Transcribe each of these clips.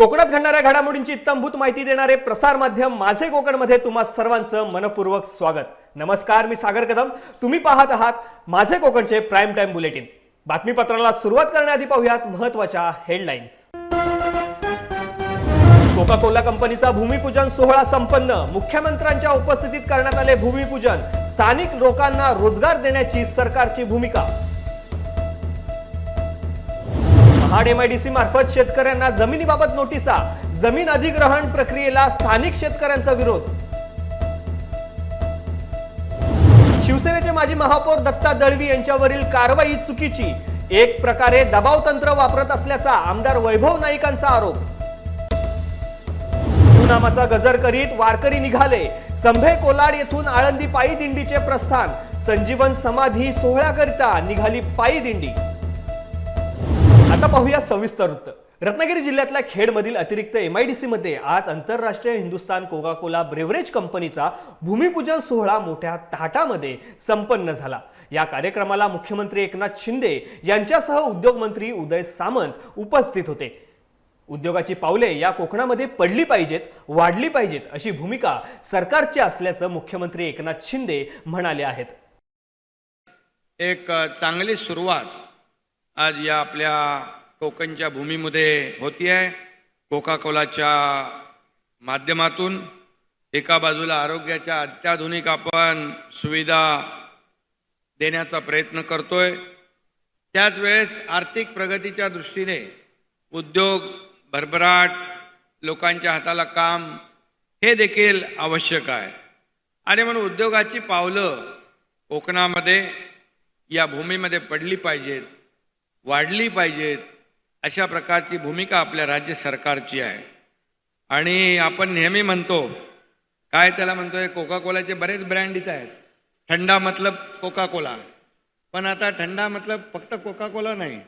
कोकणात घडणाऱ्या घडामोडींची इत्थंभूत माहिती देणारे प्रसार माध्यम माझे कोकणमध्ये तुम्हा सर्वांचं मनपूर्वक स्वागत। नमस्कार, मी सागर कदम। तुम्ही पाहत आहात माझे कोकणचे प्राइम टाइम बुलेटिन। बातमीपत्राला सुरुवात करण्याआधी पाहूयात महत्त्वाच्या हेडलाईन्स। कोका कोला कंपनीचा भूमिपूजन सोहळा संपन्न। मुख्यमंत्र्यांच्या उपस्थितीत करण्यात आले भूमिपूजन। स्थानिक लोकांना रोजगार देण्याची सरकारची भूमिका। महाड एमआयडीसी मार्फत शेतकऱ्यांना जमिनीबाबत नोटिसा। जमीन अधिग्रहण प्रक्रियेला स्थानिक शेतकऱ्यांचा विरोध। शिवसेनेचे माजी महापौर दत्ता दळवी यांच्यावरील कारवाई चुकीची। एक प्रकारे दबाव तंत्र वापरत असल्याचा आमदार वैभव नाईकांचा आरोप। नामाचा गजर करीत वारकरी निघाले। संभे कोलाड येथून आळंदी पायी दिंडीचे प्रस्थान। संजीवन समाधी सोहळ्याकरिता निघाली पायी दिंडी। आता पाहूया सविस्तर वृत्त। रत्नागिरी जिल्ह्यातल्या खेडमधील अतिरिक्त एमआयडीसी मध्ये आज आंतरराष्ट्रीय हिंदुस्तान कोका कोला ब्रेवरेज कंपनीचा भूमिपूजन सोहळा मोठ्या थाटामध्ये संपन्न झाला। या कार्यक्रमाला मुख्यमंत्री एकनाथ शिंदे यांच्यासह उद्योग मंत्री उदय सामंत उपस्थित होते। उद्योगाची पावले या कोकणामध्ये पडली पाहिजेत, वाढली पाहिजेत अशी भूमिका सरकारची असल्याचं मुख्यमंत्री एकनाथ शिंदे म्हणाले आहेत। एक चांगली सुरुवात आज या आपल्या कोकणच्या भूमीमध्ये होती आहे। कोका कोलाच्या माध्यमातून एका बाजूला आरोग्याच्या अत्याधुनिक आपण सुविधा देण्याचा प्रयत्न करतोय, त्याच वेळेस आर्थिक प्रगतीच्या दृष्टीने उद्योग भरभराट, लोकांच्या हाताला काम हे देखील आवश्यक आहे। आणि म्हणून उद्योगाची पावलं कोकणामध्ये या भूमीमध्ये पडली पाहिजेत, वाढली पाहिजेत अशा प्रकारची भूमिका आपल्या राज्य सरकारची आहे। आणि आपण नेहमी म्हणतो, काय त्याला म्हणतोय, कोका कोलाचे बरेच ब्रँड इथं आहेत। ठंडा मतलब कोका कोला, पण आता ठंडा मतलब फक्त कोका कोला नाही,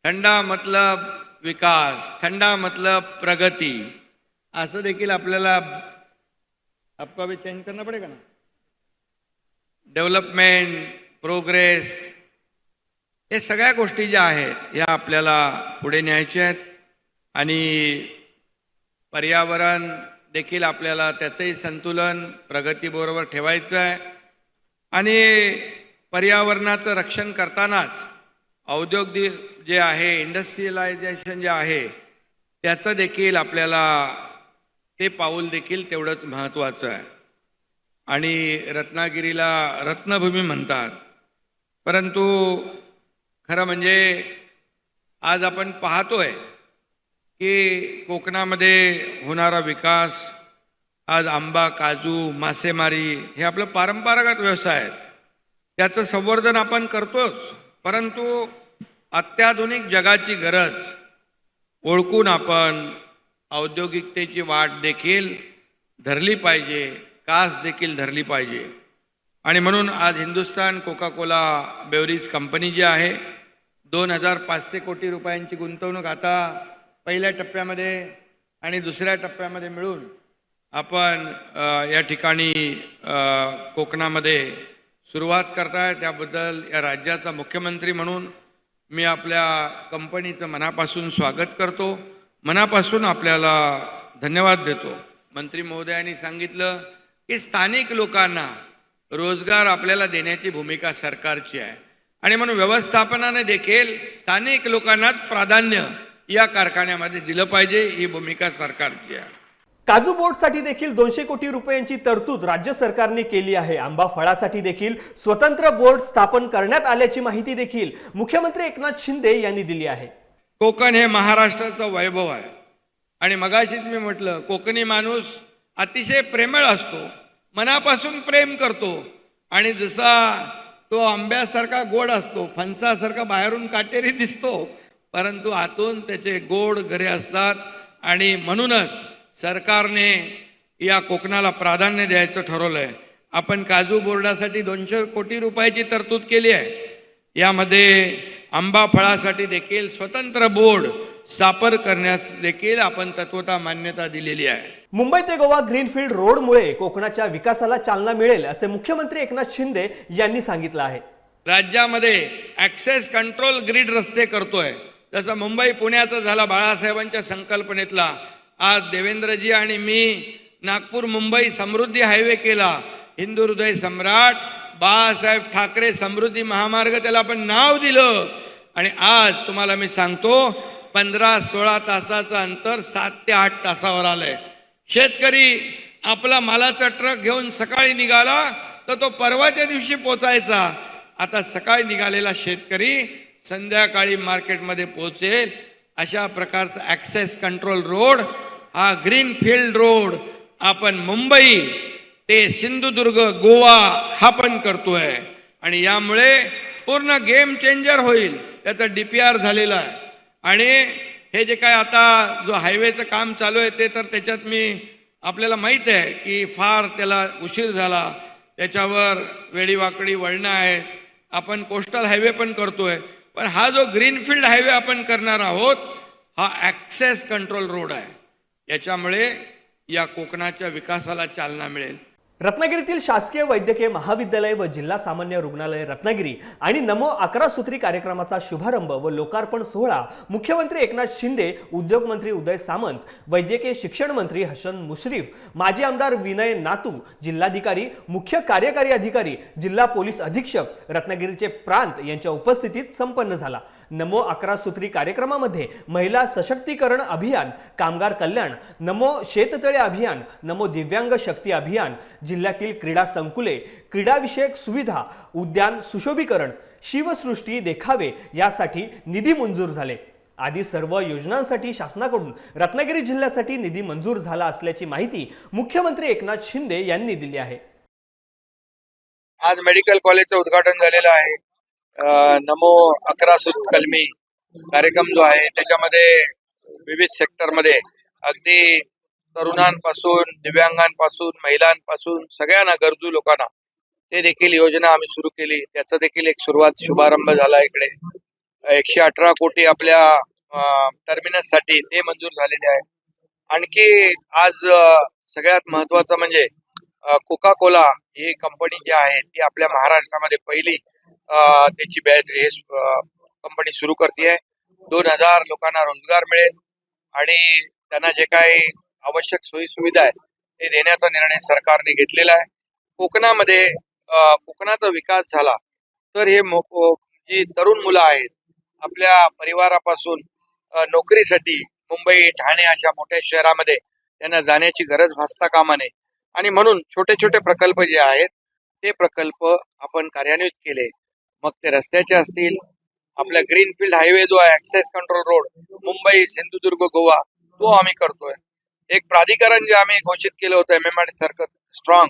ठंडा मतलब विकास, ठंडा मतलब प्रगति, असं देखील आपल्याला आपका भी चेंज करना पड़ेगा ना। डेव्हलपमेंट, प्रोग्रेस, हे सगळ्या गोष्टी ज्या आहेत या आपल्याला पुढे न्यायच्या आहेत। आणि पर्यावरण देखील आपल्याला त्याचंही संतुलन प्रगतीबरोबर ठेवायचं आहे। आणि पर्यावरणाचं रक्षण करतानाच औद्योगिक जे आहे, इंडस्ट्रियलायझेशन जे आहे, त्याचं देखील आपल्याला ते पाऊल देखील तेवढंच महत्त्वाचं आहे। आणि रत्नागिरीला रत्नभूमी म्हणतात, परंतु खरं म्हणजे आज आपण पाहतोय की कोकणामध्ये होणारा विकास, आज आंबा, काजू, मासेमारी हे आपलं पारंपरागत व्यवसाय आहेत, त्याचं संवर्धन आपण करतोच, परंतु अत्याधुनिक जगाची गरज ओळखून आपण औद्योगिकतेची वाट देखील धरली पाहिजे, कास देखील धरली पाहिजे। आणि म्हणून आज Hindustan Coca Cola beverage company जी आहे, 2500 कोटी रुपयांची गुंतवणूक आता पहिल्या टप्प्यामध्ये आणि दुसऱ्या टप्प्यामध्ये मिळून आपण या ठिकाणी कोकणामध्ये सुरुवात करताय। त्याबद्दल या राज्याचा मुख्यमंत्री म्हणून मी आपल्या कंपनीचं मनापासून स्वागत करतो, मनापासून आपल्याला धन्यवाद देतो। मंत्री महोदयांनी सांगितलं की स्थानिक लोकांना रोजगार आपल्याला देण्याची भूमिका सरकारची आहे। आणि म्हणून व्यवस्थापनाने देखील स्थानिक लोकांनाच प्राधान्य या कारखान्यामध्ये दिलं पाहिजे, ही भूमिका सरकारची आहे। काजू बोर्डसाठी देखील 200 कोटी रुपयांची तरतूद राज्य सरकारने केली आहे। आंबा फळासाठी देखील स्वतंत्र बोर्ड स्थापन करण्यात आल्याची माहिती देखील मुख्यमंत्री एकनाथ शिंदे यांनी दिली आहे। कोकण हे महाराष्ट्राचं वैभव आहे। आणि मगाशीच मी म्हटलं, कोकणी माणूस अतिशय प्रेमळ असतो, मनापासून प्रेम करतो। आणि जसा तो आंब्यासारखा गोड असतो, फणसासारखा बाहेरून काटेरी दिसतो, परंतु आतून त्याचे गोड गरे असतात। आणि म्हणूनच सरकारने या कोकणाला प्राधान्य द्यायचं ठरवलंय। आपण काजू बोर्डासाठी 200 कोटी रुपयाची तरतूद केली आहे। यामध्ये आंबा फळासाठी देखील स्वतंत्र बोर्ड स्थापन करण्यास देखील आपण तत्वता मान्यता दिलेली आहे। मुंबई ते गोवा ग्रीनफील्ड रोडमुळे कोकणाच्या विकासाला चालना मिळेल असे मुख्यमंत्री एकनाथ शिंदे यांनी सांगितलं आहे। राज्यामध्ये ॲक्सेस कंट्रोल ग्रीड रस्ते करतोय, जसं मुंबई पुण्याचा झाला बाळासाहेबांच्या संकल्पनेतला, आज देवेंद्रजी आणि मी नागपूर मुंबई समृद्धी हायवे केला. हिंदू हृदय सम्राट बाळासाहेब ठाकरे समृद्धी महामार्ग त्याला आपण नाव दिलं. आणि आज तुम्हाला मी सांगतो 15-16 तासाचं अंतर 7 ते 8 तासावर आलंय. शेतकरी आपला मालाचा ट्रक घेऊन सकाळी निघाला तर तो परवाच्या दिवशी पोचायचा. आता सकाळी निघालेला शेतकरी संध्याकाळी मार्केटमध्ये पोहोचेल अशा प्रकारचा ॲक्सेस कंट्रोल रोड, हा ग्रीनफील्ड रोड आपण मुंबई ते सिंधुदुर्ग गोवा हा पण करतोय. आणि यामुळे पूर्ण गेम चेंजर होईल. त्याचा DPR झालेला आहे. आणि हे जे काय आता जो हायवेचं काम चालू आहे ते तर त्याच्यात मी आपल्याला माहीत आहे की फार त्याला उशीर झाला. त्याच्यावर वेडीवाकडी वळणं आहेत. आपण कोस्टल हायवे पण करतोय. पण हा जो ग्रीनफील्ड हायवे आपण करणार आहोत हा ॲक्सेस कंट्रोल रोड आहे. याच्यामुळे या कोकणाच्या विकासाला चालना मिळेल. रत्नागिरीतील शासकीय वैद्यकीय महाविद्यालय व जिल्हा सामान्य रुग्णालय रत्नागिरी आणि नमो 11 सूत्री कार्यक्रमाचा शुभारंभ व लोकार्पण सोहळा मुख्यमंत्री एकनाथ शिंदे, उद्योग मंत्री उदय सामंत, वैद्यकीय शिक्षण मंत्री हसन मुश्रीफ, माजी आमदार विनय नातू, जिल्हाधिकारी, मुख्य कार्यकारी अधिकारी, जिल्हा पोलीस अधीक्षक, रत्नागिरीचे प्रांत यांच्या उपस्थितीत संपन्न झाला. नमो 11 सूत्री कार्यक्रमामध्ये महिला सशक्तीकरण अभियान, कामगार कल्याण, नमो शेततळे अभियान, नमो दिव्यांग शक्ती अभियान, जिल्ह्यातील क्रीडा संकुले, क्रीडाविषयक सुविधा, उद्यान सुशोभीकरण, शिवसृष्टी देखावे यासाठी निधी मंजूर झाले. आदी सर्व योजनांसाठी शासनाकडून रत्नागिरी जिल्ह्यासाठी निधी मंजूर झाला असल्याची माहिती मुख्यमंत्री एकनाथ शिंदे यांनी दिली आहे. आज मेडिकल कॉलेजचं उद्घाटन झालेलं आहे. नमो 11 सूत कलमी कार्यक्रम जो आहे त्याच्यामध्ये विविध सेक्टरमध्ये अगदी तरुणांपासून, दिव्यांगांपासून, महिलांपासून सगळ्यांना, गरजू लोकांना ते देखील योजना आम्ही सुरू केली. त्याचा देखील एक शुभारंभ झाला. इकडे 118 कोटी आपल्या टर्मिनससाठी ते मंजूर झालेले आहे. आणखी आज सगळ्यात महत्वाचं म्हणजे कोका कोला ही कंपनी जी आहे ती आपल्या महाराष्ट्रामध्ये पहिली त्याची बॅच हे कंपनी सुरू करते. 2000 लोकांना रोजगार मिळेल आणि त्यांना जे काही आवश्यक सोयी सुविधा आहेत ते देण्याचा निर्णय सरकारने घेतलेला आहे. कोकणामध्ये कोकणाचा विकास झाला तर हे जी तरुण मुलं आहेत आपल्या परिवारापासून नोकरीसाठी मुंबई, ठाणे अशा मोठ्या शहरामध्ये त्यांना जाण्याची गरज भासता कामा नये. आणि म्हणून छोटे छोटे प्रकल्प जे आहेत ते प्रकल्प आपण कार्यान्वित केले. मग ते रस्त्याचे असतील, आपला ग्रीनफील्ड हायवे जो आहे access control road Mumbai, Sindhudurg, Goa तो आम्ही करतोय. एक प्राधिकरण जे आम्ही घोषित केलं होतं MMRDA सारखं स्ट्रॉंग,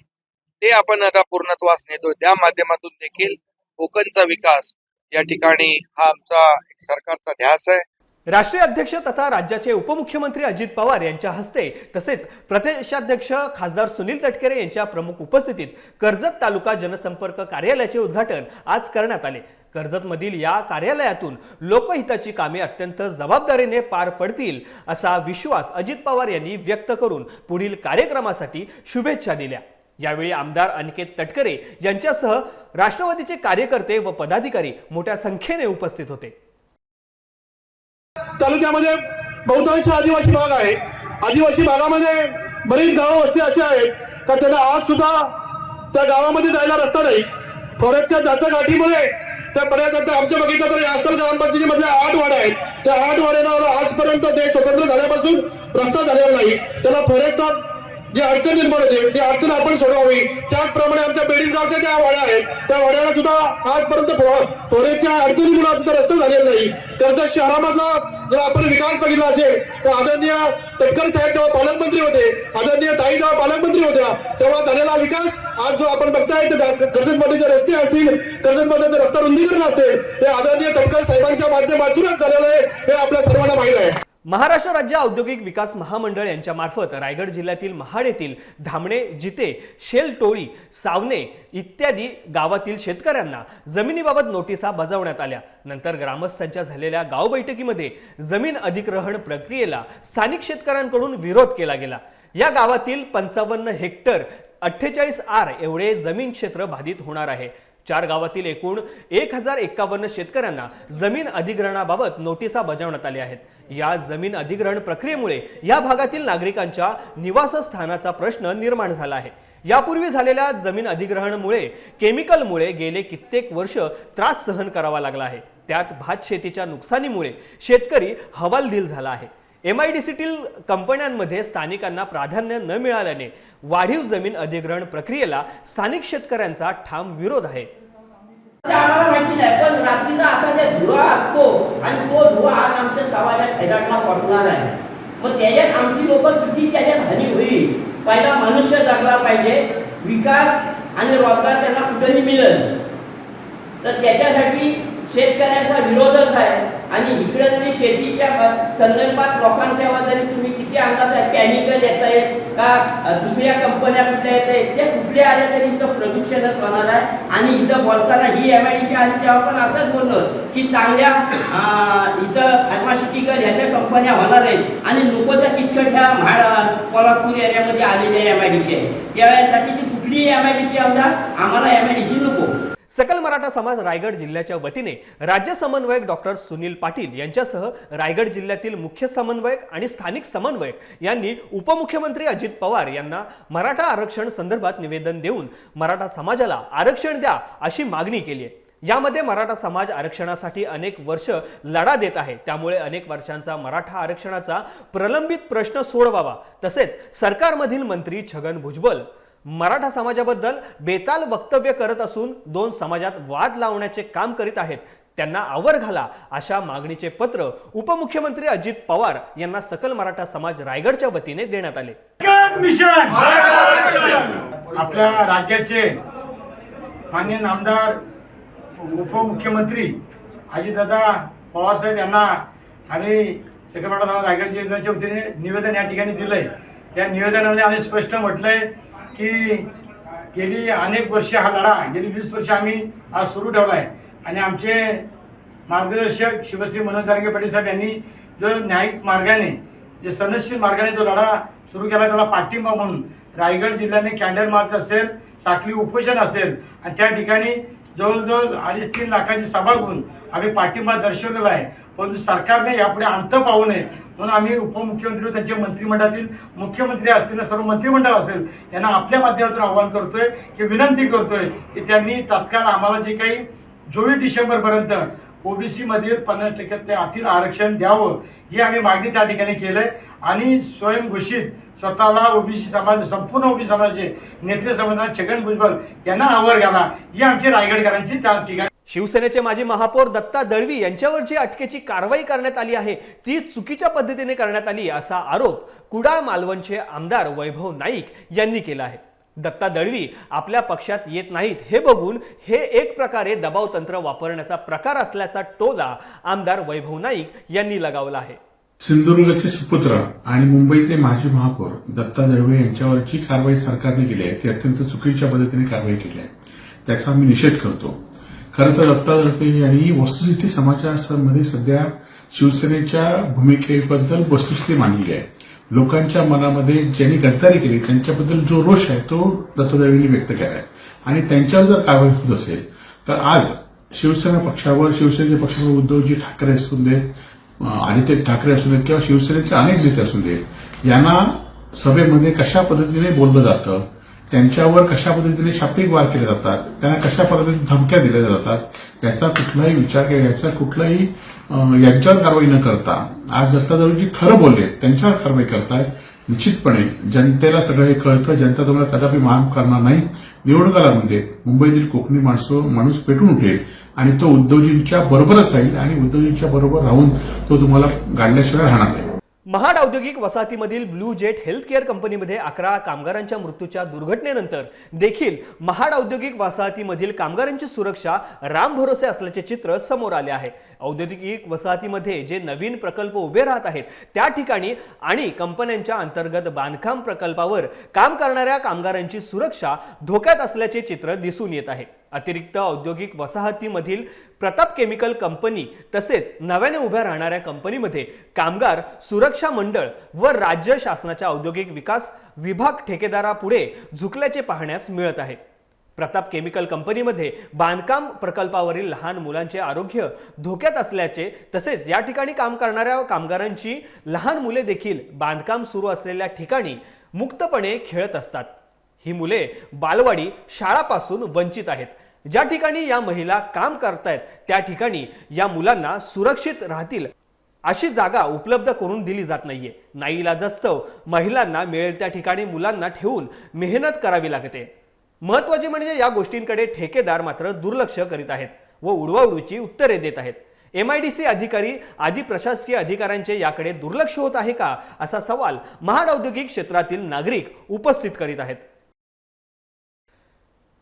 ते आपण आता पूर्णत्वास नेतोय. त्या माध्यमातून देखील कोकणचा विकास या ठिकाणी हा आमचा एक सरकारचा ध्यास आहे. राष्ट्रीय अध्यक्ष तथा राज्याचे उपमुख्यमंत्री अजित पवार यांच्या हस्ते तसेच प्रदेशाध्यक्ष खासदार सुनील तटकरे यांच्या प्रमुख उपस्थितीत कर्जत तालुका जनसंपर्क कार्यालयाचे उद्घाटन आज करण्यात आले. कर्जतमधील या कार्यालयातून लोकहिताची कामे अत्यंत जबाबदारीने पार पडतील असा विश्वास अजित पवार यांनी व्यक्त करून पुढील कार्यक्रमासाठी शुभेच्छा दिल्या. यावेळी आमदार अनिकेत तटकरे यांच्यासह राष्ट्रवादीचे कार्यकर्ते व पदाधिकारी मोठ्या संख्येने उपस्थित होते. तालुक्यामध्ये बहुतांश आदिवासी भाग आहे. आदिवासी भागामध्ये बरीच गावं वस्ती अशी आहेत का त्यांना आज सुद्धा त्या गावामध्ये जायला रस्ता नाही. फॉरेस्टच्या जाचा गाठीमुळे त्या पर्यंत आमच्या बघितलं तर यासल ग्रामपंचायतीमधल्या 8 वाड्या आहेत. त्या 8 वाड्यांना आजपर्यंत देश स्वतंत्र झाल्यापासून रस्ता झालेला नाही. त्याला फॉरेस्टचा जी अडचण निर्माण होते ती अडचण आपण सोडवावी. त्याचप्रमाणे आमच्या बेडीस गावच्या ज्या वाड्या आहेत त्या वाड्याला सुद्धा आजपर्यंत फॉरेस्टच्या अडचणीमुळे आमचा रस्ता झालेला नाही. कर्जत शहरामधला जर आपण विकास बघितला असेल तर आदरणीय तटकरे साहेब जेव्हा पालकमंत्री होते, आदरणीय ताई जेव्हा पालकमंत्री होत्या तेव्हा झालेला विकास आज जो आपण बघताय कर्जतमध्ये जे रस्ते असतील, कर्जतमध्ये जे रस्ता रुंदीकरण असेल हे आदरणीय तटकरे साहेबांच्या माध्यमातूनच झालेलं आहे हे आपल्या सर्वांना माहीत आहे. महाराष्ट्र राज्य औद्योगिक विकास महामंडळ यांच्या मार्फत रायगड जिल्ह्यातील महाड येथील धामणे, जिते, शेलटोळी, सावने इत्यादी गावातील शेतकऱ्यांना जमिनीबाबत नोटिसा बजावण्यात आल्या. नंतर ग्रामस्थांच्या झालेल्या गाव बैठकीमध्ये जमीन अधिग्रहण प्रक्रियेला स्थानिक शेतकऱ्यांकडून विरोध केला गेला. या गावातील 55 हेक्टर 48 आर एवढे जमीन क्षेत्र बाधित होणार आहे. 4 गावातील एकूण 1051 शेतकऱ्यांना जमीन अधिग्रहणाबाबत नोटिसा बजावण्यात आल्या आहेत. या जमीन अधिग्रहण प्रक्रियेमुळे या भागातील नागरिकांच्या निवासस्थानाचा प्रश्न निर्माण झाला आहे. यापूर्वी झालेल्या जमीन अधिग्रहणामुळे केमिकलमुळे गेले कित्येक वर्ष त्रास सहन करावा लागला आहे. त्यात भात शेतीच्या नुकसानीमुळे शेतकरी हवालदिल झाला आहे. MIDCतील कंपन्यांमध्ये स्थानिकांना प्राधान्य न मिळाल्याने वाढीव जमीन अधिग्रहण प्रक्रियेला स्थानिक शेतकऱ्यांचा ठाम विरोध आहे. आम्हाला माहिती नाही, पण रात्रीचा असा जे धुरा असतो आणि तो धुवा आज आमच्या समाजात फैलाटला पडणार आहे. मग त्याच्यात आमची लोक किती त्याच्यात हानी होईल. पहिला मनुष्य जगला पाहिजे, विकास आणि रोजगार त्यांना कुठेही मिळेल. तर त्याच्यासाठी शेतकऱ्यांचा विरोधच आहे. आणि इकडे जरी शेतीच्या संदर्भात लोकांच्या जरी तुम्ही किती अंदाज आहे केमिकल येत आहेत का दुसऱ्या कंपन्या कुठल्या येत आहेत, त्या कुठल्या आल्या तरी इथं प्रदूषणच होणार आहे. आणि इथं बोलताना ही MIDC आणि तेव्हा पण असंच बोललो की चांगल्या इथं फार्मास्युटिकल ह्याच्या कंपन्या होणार आहेत आणि नको त्या किचकट ह्या कोल्हापूर एरियामध्ये आलेल्या MIDC आहे. त्यावेळेसाठी ती कुठलीही MIDC आम्हाला MIDC नको. सकल मराठा समाज रायगड जिल्ह्याच्या वतीने राज्य समन्वयक डॉक्टर सुनील पाटील यांच्यासह रायगड जिल्ह्यातील मुख्य समन्वयक आणि स्थानिक समन्वयक यांनी उपमुख्यमंत्री अजित पवार यांना मराठा आरक्षण संदर्भात निवेदन देऊन मराठा समाजाला आरक्षण द्या अशी मागणी केली आहे. यामध्ये मराठा समाज आरक्षणासाठी अनेक वर्ष लढा देत आहे. त्यामुळे अनेक वर्षांचा मराठा आरक्षणाचा प्रलंबित प्रश्न सोडवावा. तसेच सरकारमधील मंत्री छगन भुजबळ मराठा समाजाबद्दल बेताल वक्तव्य करत असून 2 समाजात वाद लावण्याचे काम करीत आहेत. त्यांना आवर घाला अशा मागणीचे पत्र उपमुख्यमंत्री अजित पवार यांना सकल मराठा समाज रायगडच्या वतीने देण्यात आले. आपल्या राज्याचे माननीय नामदार उपमुख्यमंत्री अजितदादा पवार साहेब यांना आम्ही सकल मराठा समाज रायगड जिल्ह्याच्या वतीने निवेदन या ठिकाणी दिलंय. त्या निवेदनामध्ये आम्ही स्पष्ट म्हटलंय की गेली अनेक वर्ष हा लढा गेली 20 वर्ष आम्ही आज सुरू ठेवला आहे. आणि आमचे मार्गदर्शक शिवश्री मनोज जरांगे पाटील साहेब यांनी जो न्यायिक मार्गाने जे सनदशीर मार्गाने जो लढा सुरू केला त्याला पाठिंबा म्हणून रायगड जिल्ह्याने कॅन्डल मार्च असेल, साखळी उपोषण असेल आणि त्या ठिकाणी जवळजवळ 2.5-3 लाखाची सभा घेऊन आम्ही पाठिंबा दर्शवलेला आहे. परंतु सरकारने यापुढे अंत पाहू नये म्हणून आम्ही उपमुख्यमंत्री व त्यांच्या मंत्रिमंडळातील मुख्यमंत्री असतील सर्व मंत्रिमंडळ असेल यांना आपल्या माध्यमातून आवाहन करतोय की विनंती करतोय की त्यांनी तात्काळ आम्हाला जे काही 24 डिसेंबरपर्यंत OBC मधील 50% ते आतील आरक्षण द्यावं ही आम्ही मागणी त्या ठिकाणी केलंय. आणि स्वयंघोषित स्वतःला OBC समाज संपूर्ण OBC समाजाचे नेते समजणारे छगन भुजबळ यांना आवर घाला ही आमची रायगडकरांची त्या ठिकाणी. शिवसेनेचे माजी महापौर दत्ता दळवी यांच्यावर जी अटकेची कारवाई करण्यात आली आहे ती चुकीच्या पद्धतीने करण्यात आली असा आरोप कुडाळ मालवणचे आमदार वैभव नाईक यांनी केला आहे. दत्ता दळवी आपल्या पक्षात येत नाहीत हे बघून हे एक प्रकारे दबाव तंत्र वापरण्याचा प्रकार असल्याचा टोला आमदार वैभव नाईक यांनी लगावला आहे. सिंधुदुर्गचे सुपुत्र आणि मुंबईचे माजी महापौर दत्ता दळवे यांच्यावरची कारवाई सरकारने केली आहे ती अत्यंत चुकीच्या पद्धतीने कारवाई केली आहे. त्याचा आम्ही निषेध करतो. खरं तर दत्ता दळवे यांनी वस्तुस्थिती समाजामध्ये सध्या शिवसेनेच्या भूमिकेबद्दल वस्तुस्थिती मांडली आहे. लोकांच्या मनामध्ये ज्यांनी गद्दारी केली त्यांच्याबद्दल जो रोष आहे तो दत्ता दळवेंनी व्यक्त केला आहे. आणि त्यांच्यावर जर कारवाई होत असेल तर आज शिवसेना पक्षावर शिवसेनेचे पक्षप्रमुख उद्धवजी ठाकरे असू देत, आदित्य ठाकरे असू देत किंवा शिवसेनेचे अनेक नेते असू देत यांना सभेमध्ये कशा पद्धतीने बोललं जातं, त्यांच्यावर कशा पद्धतीने शाब्दिक वार केले जातात, त्यांना कशा पद्धतीने धमक्या दिल्या जातात याचा कुठलाही विचार किंवा याचा कुठलाही यांच्यावर कारवाई न करता आज दत्ता दळवेजी खरं बोलले त्यांच्यावर कारवाई करतायत. निश्चितपणे जनतेला सगळं हे कळतं. जनता तुम्हाला कदापि माफ करणार नाही. निवडणुकामध्ये मुंबईतील कोकणी माणूस पेटून उठेल आणि तो उद्धवजींच्या बरोबरच राहील आणि उद्धवजींच्या बरोबर राहून तो तुम्हाला गाडल्याशिवाय राहणार नाही. महाड औद्योगिक वसाहतीमधील ब्लू जेट हेल्थकेअर कंपनीमध्ये 11 कामगारांच्या मृत्यूच्या दुर्घटनेनंतर देखील महाड औद्योगिक वसाहतीमधील कामगारांची सुरक्षा रामभरोसे असल्याचे चित्र समोर आले आहे. औद्योगिक वसाहतीमध्ये जे नवीन प्रकल्प उभे राहत आहेत त्या ठिकाणी आणि कंपन्यांच्या अंतर्गत बांधकाम प्रकल्पावर काम करणाऱ्या कामगारांची सुरक्षा धोक्यात असल्याचे चित्र दिसून येत आहे. अतिरिक्त औद्योगिक वसाहतीमधील प्रताप केमिकल कंपनी तसेच नव्याने उभ्या राहणाऱ्या कंपनीमध्ये कामगार सुरक्षा मंडळ व राज्य शासनाच्या औद्योगिक विकास विभाग ठेकेदारापुढे झुकल्याचे पाहण्यास मिळत आहे. प्रताप केमिकल कंपनीमध्ये बांधकाम प्रकल्पावरील लहान मुलांचे आरोग्य धोक्यात असल्याचे, तसेच या ठिकाणी काम करणाऱ्या कामगारांची लहान मुले देखील बांधकाम सुरू असलेल्या ठिकाणी मुक्तपणे खेळत असतात. ही मुले बालवाडी शाळापासून वंचित आहेत. ज्या ठिकाणी या महिला काम करतायत त्या ठिकाणी या मुलांना सुरक्षित राहतील अशी जागा उपलब्ध करून दिली जात नाहीये. नाईलाजास्तव महिलांना मिळेल त्या ठिकाणी मुलांना ठेवून मेहनत करावी लागते. महत्त्वाचे म्हणजे या गोष्टींकडे ठेकेदार मात्र दुर्लक्ष करीत आहेत व उडवाउडवीची उत्तरे देत आहेत. MIDC अधिकारी आदी प्रशासकीय अधिकाऱ्यांचे याकडे दुर्लक्ष होत आहे का, असा सवाल महाड औद्योगिक क्षेत्रातील नागरिक उपस्थित करीत आहेत.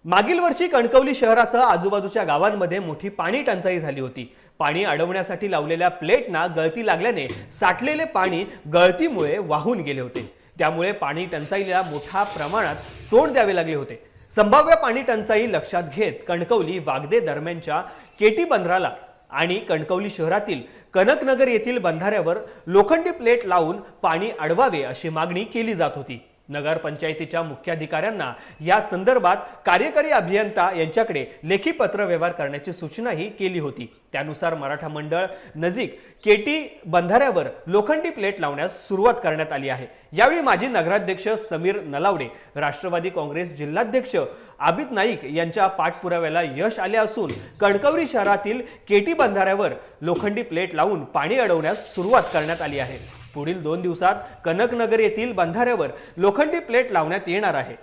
मागील वर्षी कणकवली शहरासह आजूबाजूच्या गावांमध्ये मोठी पाणी टंचाई झाली होती. पाणी अडवण्यासाठी लावलेल्या प्लेटना गळती लागल्याने साठलेले पाणी गळतीमुळे वाहून गेले होते. त्यामुळे पाणी टंचाईला मोठ्या प्रमाणात तोंड द्यावे लागले होते. संभाव्य पाणी टंचाई लक्षात घेत कणकवली वागदे दरम्यानच्या केटी बंधाराला आणि कणकवली शहरातील कनकनगर येथील बंधाऱ्यावर लोखंडी प्लेट लावून पाणी अडवावे अशी मागणी केली जात होती. नगर पंचायतीच्या मुख्याधिकाऱ्यांना या संदर्भात कार्यकारी अभियंता यांच्याकडे लेखी पत्र व्यवहार करण्याची सूचनाही केली होती. त्यानुसार मराठा मंडळ नजीक केटी बंधाऱ्यावर लोखंडी प्लेट लावण्यास सुरुवात करण्यात आली आहे. यावेळी माजी नगराध्यक्ष समीर नलावडे, राष्ट्रवादी काँग्रेस जिल्हाध्यक्ष आबिद नाईक यांच्या पाठपुराव्याला यश आले असून कणकवली शहरातील केटी बंधाऱ्यावर लोखंडी प्लेट लावून पाणी अडवण्यास सुरुवात करण्यात आली आहे. पुढील 2 दिवसात कनकनगर येथील बंधाऱ्यावर लोखंडी प्लेट लावण्यात येणार आहे.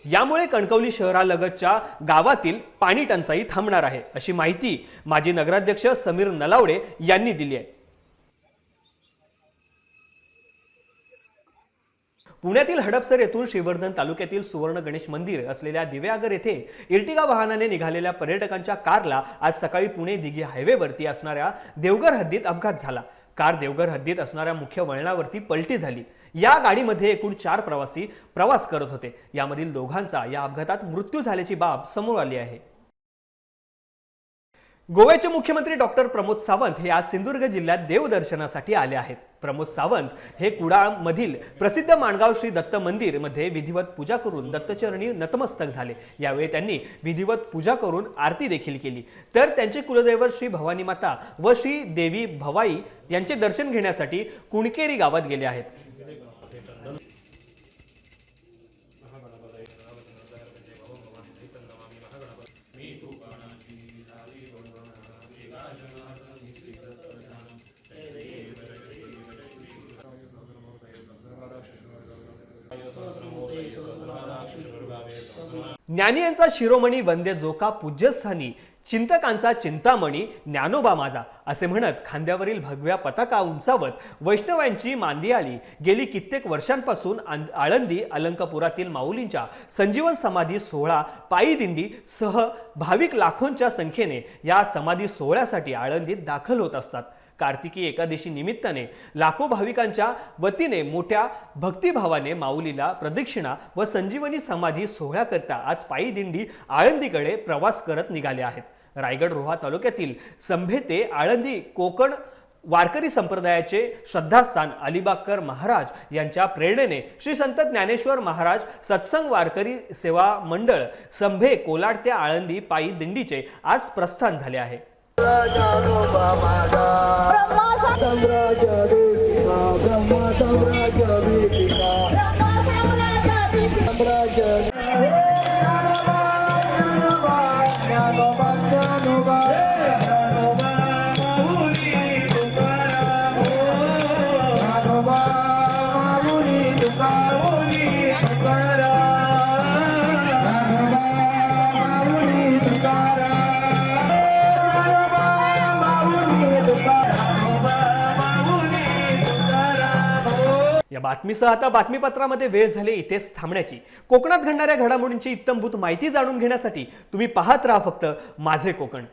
यामुळे कणकवली शहरालगतच्या गावातील पाणी टंचाई थांबणार आहे, अशी माहिती माजी नगराध्यक्ष समीर नलावडे यांनी दिली आहे. पुण्यातील हडपसर येथून श्रीवर्धन तालुक्यातील सुवर्ण गणेश मंदिर असलेल्या दिव्यागर येथे इर्टिगा वाहनाने निघालेल्या पर्यटकांच्या कारला आज सकाळी पुणे दिघी हायवेवरती असणाऱ्या देवघर हद्दीत अपघात झाला. कार देवघर हद्दीत असणाऱ्या मुख्य वळणावरती पलटी झाली. या गाडीमध्ये एकूण 4 प्रवासी प्रवास करत होते. यामधील दोघांचा या अपघातात मृत्यू झाल्याची बाब समोर आली आहे. गोव्याचे मुख्यमंत्री डॉक्टर प्रमोद सावंत हे आज सिंधुदुर्ग जिल्ह्यात देवदर्शनासाठी आले आहेत. प्रमोद सावंत हे कुडाळ मधील प्रसिद्ध माणगाव श्री दत्त मंदिर मध्ये विधिवत पूजा करून दत्तचरणी नतमस्तक झाले. यावेळी त्यांनी विधिवत पूजा करून आरती देखील केली. तर त्यांचे कुलदैवत श्री भवानी माता व श्री देवी भवाई यांचे दर्शन घेण्यासाठी कुणकेरी गावात गेले आहेत. ज्ञानी यांचा शिरोमणी वंदे जोका पूज्यस्थानी, चिंतकांचा चिंतामणी ज्ञानोबा माझा असे म्हणत खांद्यावरील भगव्या पताका उंचावत वैष्णवांची मांदियाळी गेली कित्येक वर्षांपासून आळंदी अलंकापुरातील माऊलींच्या संजीवन समाधी सोहळा पायी दिंडी सह भाविक लाखोंच्या संख्येने या समाधी सोहळ्यासाठी आळंदीत दाखल होत असतात. कार्तिकी एकादशी निमित्ताने लाखो भाविकांच्या वतीने मोठ्या भक्तिभावाने माऊलीला प्रदक्षिणा व संजीवनी समाधी सोहळ्याकरता आज पायी दिंडी आळंदीकडे प्रवास करत निघाले आहेत. रायगड रोहा तालुक्यातील संभे ते आळंदी कोकण वारकरी संप्रदायाचे श्रद्धास्थान अलिबागकर महाराज यांच्या प्रेरणेने श्री संत ज्ञानेश्वर महाराज सत्संग वारकरी सेवा मंडळ संभे कोलाड ते आळंदी पायी दिंडीचे आज प्रस्थान झाले आहे. या बातमीसह आता बातमीपत्रामध्ये वेळ झाली इथेच थांबण्याची. कोकणात घडणाऱ्या घडामोडींची इत्थंभूत माहिती जाणून घेण्यासाठी तुम्ही पाहत राहा फक्त माझे कोकण.